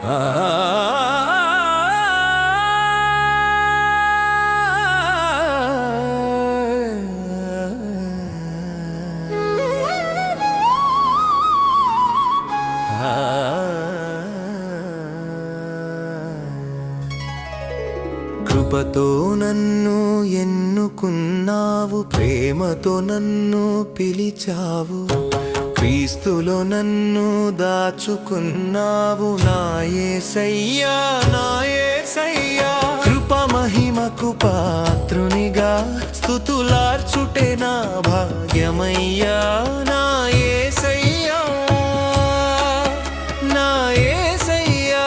కృపతో నన్ను ఎన్నుకున్నావు, ప్రేమతో నన్ను పిలిచావు, క్రీస్తులో నన్ను దాచుకున్నావు. నా యేసయ్యా, నా యేసయ్యా, కృప మహిమకు పాత్రునిగా స్తుతులార్చుటే నా భాగ్యమయ్యా. నా యేసయ్యా, నా యేసయ్యా,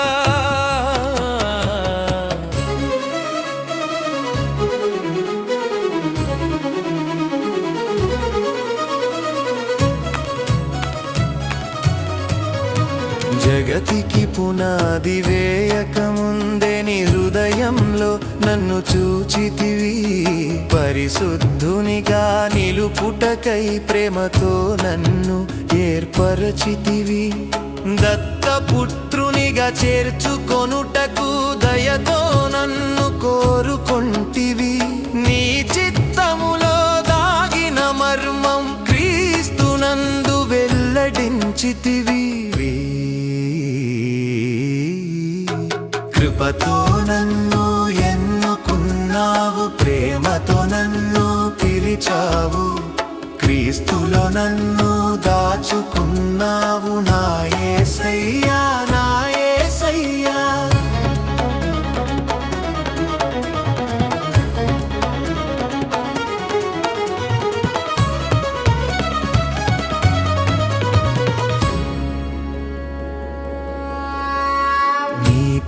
జగతికి పునాది వేయకముందే నీ హృదయంలో నన్ను చూచితివి. పరిశుద్ధునిగా నిలుపుటకై ప్రేమతో నన్ను ఏర్పరచితివి. దత్తపుత్రునిగా చేర్చుకొనుటకు దయతో నన్ను కోరుకొంటివి. నీ చిత్తములో దాగిన మర్మం క్రీస్తునందు వెల్లడించితివి. కృపతో నన్ను ఎన్నుకున్నావు, ప్రేమతో నన్ను పిలిచావు, క్రీస్తులో నన్ను దాచుకున్నావు. నా యేసయ్యా, నా యేసయ్యా,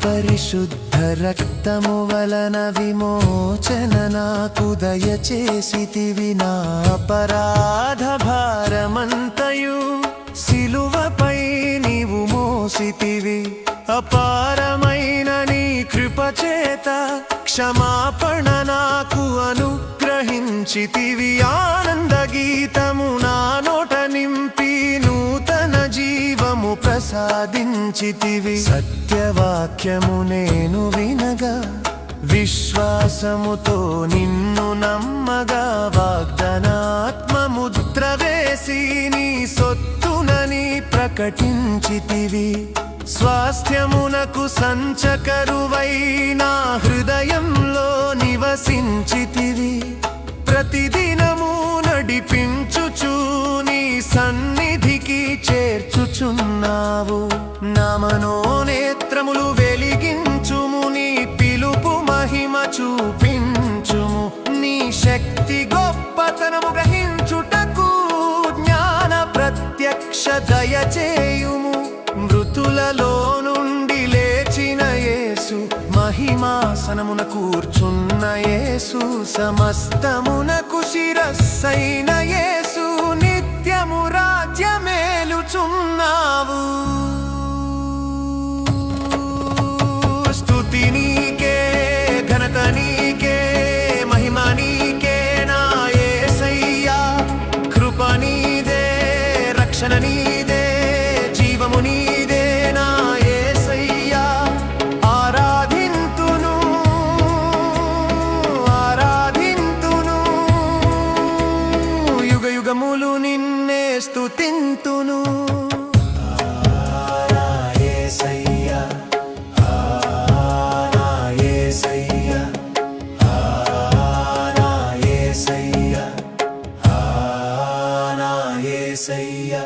పరిశుద్ధ రక్తము వలన విమోచన నాకు దయచేసితివి. నా అపరాధ భారమంతయు సిలువపై నీవు మోసితివి. అపారమైన నీ కృపచేత క్షమాపణ నాకు అనుగ్రహించితివి. ఆనంద గీతము నా నోట నింపి నూతన జీవము ప్రసాదించితివి. సత్యవాక్యము నేను వినగా విశ్వాసముతో నిన్ను నమ్మగా, వాగ్దానాత్మ ముద్ర వేసి నీ సొత్తునని ప్రకటించితివి. స్వాస్థ్యమునకు సంచకరువై నా హృదయంలో నివసించితివి. ప్రతిదినము నడిపించుచు నీ సన్నిధికి చేర్చుచున్నావు. నా మనోనేత్రములు వెలిగించుము, నీ పిలుపు మహిమ చూపించుము. నీ శక్తి గొప్పతనము గ్రహించుటకు జ్ఞాన ప్రత్యక్ష దయచేయుము. మృతులలో నుండి లేచిన యేసు, మహిమాసనమున కూర్చున్న యేసు, సమస్తమునకు శిరస్సైన యేసు, నిత్యము రాజ్యమేలుచున్నావు. స్తుతి నీకే, ఘనత నీకే, మహిమ నీకే నా యేసయ్యా. కృప నీదే, రక్షణ నీదే, జీవము నీదే నా యేసయ్యా. ఆరాధింతును, ఆరాధింతును, యుగ యుగములు నిన్నే స్తుతింతును. యేసయ్యా, యేసయ్యా, యేసయ్యా, యేసయ్యా.